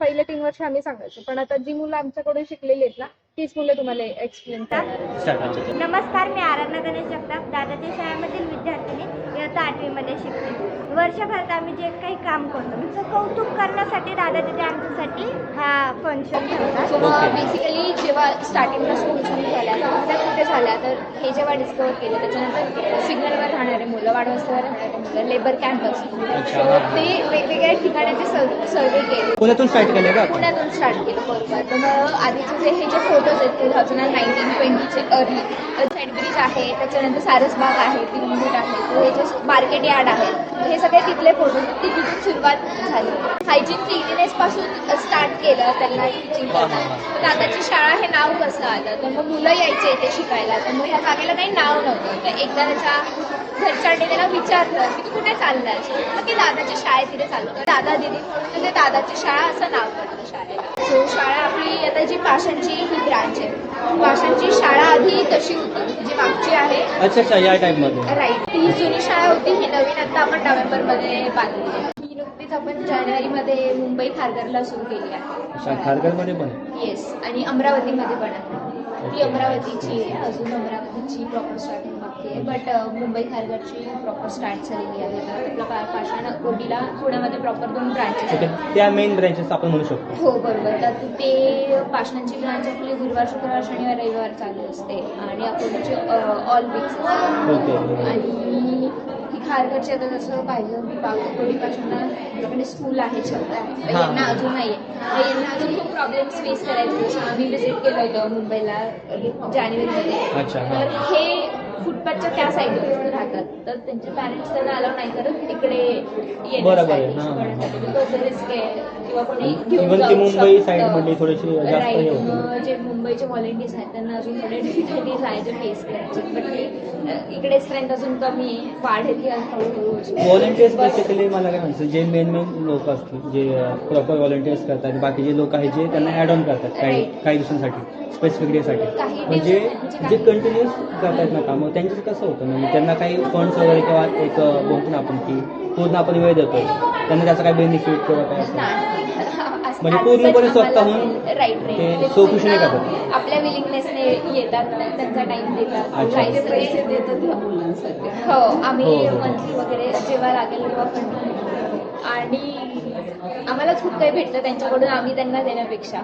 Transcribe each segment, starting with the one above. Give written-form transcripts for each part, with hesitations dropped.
पहिले 3 वर्ष आम्ही सांगायचो, पण आता जी मुलं आमच्याकडून शिकलेली आहेत ना, तीच मुलं तुम्हाला एक्सप्लेन करणार. नमस्कार, मी आराधना गणेश जगताप, दादाच्या शाळेमधील विद्यार्थिनी इयत्ता 8वीमध्ये शिकते. वर्षभरात आम्ही जे काही काम करतो त्याचं कौतुक करण्यासाठी दादा तिथे आमच्यासाठी हा फंक्शन ठेवतात. सो बेसिकली जेव्हा स्टार्टिंगला स्कूल सुरू झाल्या त्या कुठे झाल्या, तर हे जेव्हा डिस्कवर केलं त्याच्यानंतर सिग्नलवर राहणारे मुलं, वाडवस्तीवर राहणारे मुलं, लेबर कॅम्प असतो, ते वेगवेगळ्या ठिकाणाचे सर्वे केले. पुण्यातून स्टार्ट केले का? पुण्यातून स्टार्ट केलं. बरोबर. तर मग आधीचे हे जे फोटोज आहेत 2019-20चे अर्ली, साईड ब्रिज आहे, त्याच्यानंतर सारसबाग आहे, तिरुंगूट आहे, तर हे जे मार्केट यार्ड आहे, हे सगळे तिथले फोटो, तिथून सुरुवात झाली. हायजीन क्लिनिनेस पासून स्टार्ट केलं त्यांना टीचिंग करताना. दादाची शाळा हे नाव कसं आलं, तर मग मुलं यायचे इथे शिकायला, तर मग ह्या जागेला काही नाव नव्हतं. तर एकदा त्याच्या घरच्यांनी त्याला विचारलं की तू कुठे चाललाय, मग की दादाच्या शाळेत तिथे चाललो. तर दादा दिदी म्हणून ते दादाची शाळा असं नाव पडलं शाळेला. सो शाळा आपली आता जी पाषाणची ही ब्रांच आहे, पाषाणची शाळा आधी तशी होती जी मागची आहे. अच्छा, या टाईपमध्ये. राईट. ती जुनी शाळा होती, ही नवीन आता आपण नोव्हेंबरमध्ये बांधली आहे. ही नुकतीच आपण जानेवारीमध्ये मुंबई खारघरला सुरू केली आहे. खारघरमध्ये पण? येस. आणि अमरावतीमध्ये पण आहे. ती अमरावतीची आहे, अजून अमरावतीची प्रॉपर स्टार्टिंग बाकी आहे, बट मुंबई खारघरची प्रॉपर स्टार्ट झालेली आहे. तर आपला पाषाण कोटीला पुण्यामध्ये प्रॉपर 2 ब्रांचेस आहेत. त्या मेन ब्रँचेस आपण म्हणू शकतो. हो बरोबर. तर ते पाषाणची ब्रांच आपली गुरुवार, शुक्रवार, शनिवार, रविवार चालू असते आणि अकोल्याची ऑल वीक्स असते. आणि ही खारघरची आता जसं पाहिलं की कोटीपासून आपल्याकडे स्कूल आहे, छत आहे, यांना अजून नाही आहे. यांना अजून खूप प्रॉब्लेम्स फेस करायचे. जसं आम्ही विजिट केलं होतं मुंबईला जानेवारीमध्ये. तर हे फुटपाथच्या त्या साईडवर राहतात, तर त्यांचे पॅरेंट्स त्यांना अलाव नाही करत तिकडे येण्यासाठी, रिस्क आहे किंवा कोणी घेऊन जाऊ मुंबई साईडमध्ये थोडीशी राईट. जे मुंबईचे व्हॉलेंटियर्स आहेत त्यांना अजून थोडे डिफिकल्टीज आहे जे फेस करायचे, बट इकडे स्ट्रेंथ अजून कमी आहे, वाढेल हळूहळू. व्हॉलेंटियर्स बेसिकली मला काय म्हणायचं, जे मेन लोक असतील जे प्रॉपर व्हॉलेंटियर्स करतात, बाकी जे लोक आहेत जे त्यांना ॲड ऑन करतात काही दिवसांसाठी, स्पेसिफिक डेसाठी, म्हणजे जे कंटिन्युअस करतात ना कामं, त्यांचं कसं होतं म्हणजे त्यांना काही फंड्स वगैरे किंवा एक बोलतो ना आपण की पूर्ण आपण वेळ देतो, त्यांना त्याचा काही बेनिफिट किंवा काय असं म्हणजे पूर्णपणे स्वतःहून ते स्वखुशीने करतात. आपल्या विलिंगनेसने येतात, त्यांचा टाइम देतात, पैसे देतात ह्या मुलांसाठी. हो, आम्ही मंथली वगैरे जेव्हा लागेल तेव्हा फंड, आणि आम्हालाच खूप काही भेटतं त्यांच्याकडून आम्ही त्यांना देण्यापेक्षा.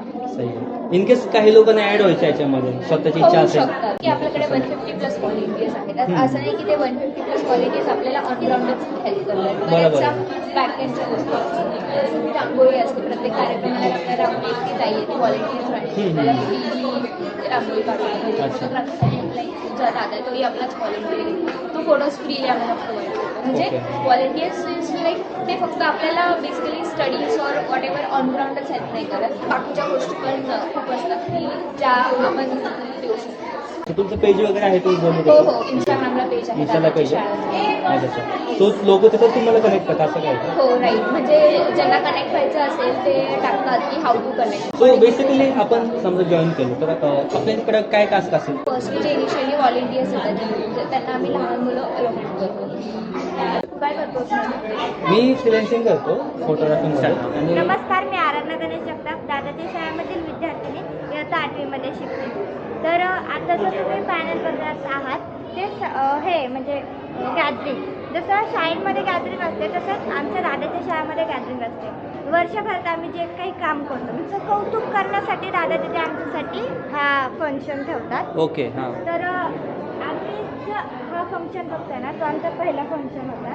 इन केस काही लोकांना ऍड व्हायचं याच्यामध्ये, स्वतःची इच्छा असेल की आपल्याकडे 150+ व्हॉलेंटियर्स आहेत. असं नाही की ते 150+ व्हॉलेंटियर्स आपल्याला ऑनग्राउंडच हेल्प करतात, बॅकएंडच्या गोष्टी असतात. रांगोळी असते प्रत्येक कार्यक्रमाला, आपल्याला रांगोळी एकटी जाईल, ती व्हॉलेंटियर्स राहते, त्याला रांगोळी काढून जो दादा तोही आपलाच व्हॉलेंटियर, तो फोटोज फ्री आम्हाला प्रोव्हाइड करतो. म्हणजे व्हॉलेंटियर्स लाईक ते फक्त आपल्याला बेसिकली स्टडीज और वॉट एव्हर ऑनग्राउंडच हेल्प नाही करत, बाकीच्या गोष्टी पण खूप असतात की ज्या आपण देऊ शकतो. तुमचं पेज वगैरे आहे तुम्ही बोलू? हो, इंस्टाग्रामला पेज आहे. इंस्टाला पेज आहे. तो लोक तिथं तुम्हाला कनेक्ट करतात असं काय? हो राईट. म्हणजे ज्यांना कनेक्ट व्हायचं असेल ते टाकतात की how to connect. So basically आपण समजा जॉईन केलं तर आपल्याकडे काय टास्क असेल? फर्स्टली जे इनिशियली व्हॉलेंटियर्स येतात त्यांना आम्ही लहान मुलं अलोकेट करतो. काय करतो? मी फ्रीलान्सिंग करतो, फोटोग्राफी. नमस्कार, मी आराधना गणेश जगताप, दादाच्या शाळेमधील विद्यार्थिनी इयत्ता 8वीमध्ये शिकते. तर आता जर तुम्ही पॅनल बघत आहात ते हे म्हणजे गॅदरिंग, जसं शाळेमध्ये गॅदरिंग असते तसंच आमच्या दादाच्या शाळेमध्ये गॅदरिंग असते. वर्षभरात आम्ही जे काही काम करतो त्याचं कौतुक करण्यासाठी दादा तिथे आमच्यासाठी हा फंक्शन ठेवतात. ओके. हां. तर आम्ही हा फंक्शन बघतोय ना, तो आमचा पहिला फंक्शन होता.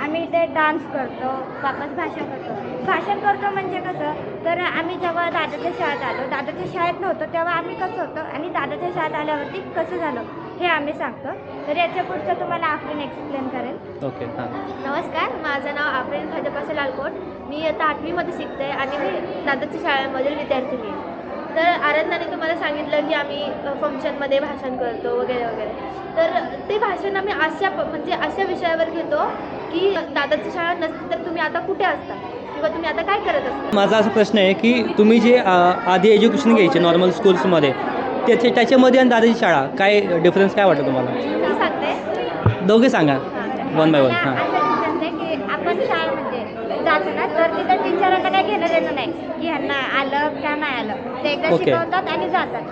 आम्ही इथे डान्स करतो, वापस भाषण करतो. भाषण करतो म्हणजे कसं, तर आम्ही जेव्हा दादाच्या शाळेत आलो, दादाच्या शाळेत नव्हतो तेव्हा आम्ही कसं होतं आणि दादाच्या शाळेत आल्यावरती कसं झालं हे आम्ही सांगतो. तर याच्या पुढचं तुम्हाला आफरीन एक्सप्लेन करेल. ओके. हां. नमस्कार, माझं नाव आफरीन भाजपासे लालकोट. मी आता 8वीमध्ये शिकते आणि मी दादाच्या शाळेमधील विद्यार्थिनी आहे. तर आराधनाने तुम्हाला सांगितलं की आम्ही फंक्शनमध्ये भाषण करतो वगैरे वगैरे. तर ते भाषण आम्ही अशा विषयावर घेतो की दादाची शाळा नसती तर तुम्ही आता कुठे असता किंवा तुम्ही आता काय करत असता. माझा असा प्रश्न आहे की तुम्ही जे आधी एज्युकेशन घ्यायचे नॉर्मल स्कूल्समध्ये त्याच्यामध्ये आणि दादाची शाळा काय डिफरन्स काय वाटतं तुम्हाला? मी सांगते, दोघे सांगा वन बाय वन. हां. असं की आपण शाळेमध्ये जातो असतं ना तर तिथं टीचरांना काही घेणं देणं नाही की ह्यांना आलं का नाही आलं. ते एकदा Okay. शिकवतात आणि जातात.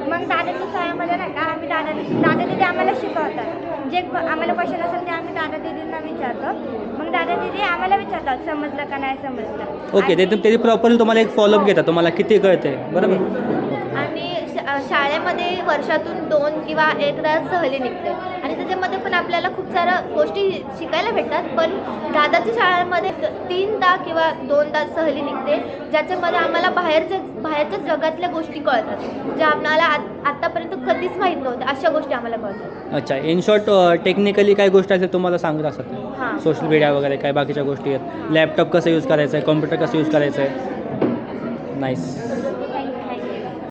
मग दादाच्या शाळेमध्ये नाही का आम्ही दादा दिदी आम्हाला शिकवतात. जे आम्हाला क्वेश्चन असेल ते आम्ही दादा दिदींना विचारतो. मग दादा दिदी आम्हाला विचारतात समजलं का नाही समजलं. ओके, ते प्रॉपरली तुम्हाला एक फॉलोअप घेतात, तुम्हाला किती कळते बरोबर. आणि शाळेमध्ये वर्षातून 2 किंवा एकदा सहली निघते आणि त्याच्यामध्ये पण आपल्याला खूप साऱ्या गोष्टी शिकायला भेटतात. पण दादाच्या शाळेमध्ये 3दा किंवा 2दा सहली निघते ज्याच्यामध्ये आम्हाला बाहेरच्या जगातल्या गोष्टी कळतात ज्या आपल्याला आत्तापर्यंत कधीच माहीत नव्हत्या. अशा गोष्टी आम्हाला कळतात. अच्छा, इन शॉर्ट टेक्निकली काय गोष्ट असेल तुम्हाला सांगत असतात, हां. सोशल मीडिया वगैरे काय बाकीच्या गोष्टी आहेत, लॅपटॉप कसं यूज करायचं आहे, कॉम्प्युटर कसं यूज करायचं आहे. नाईस.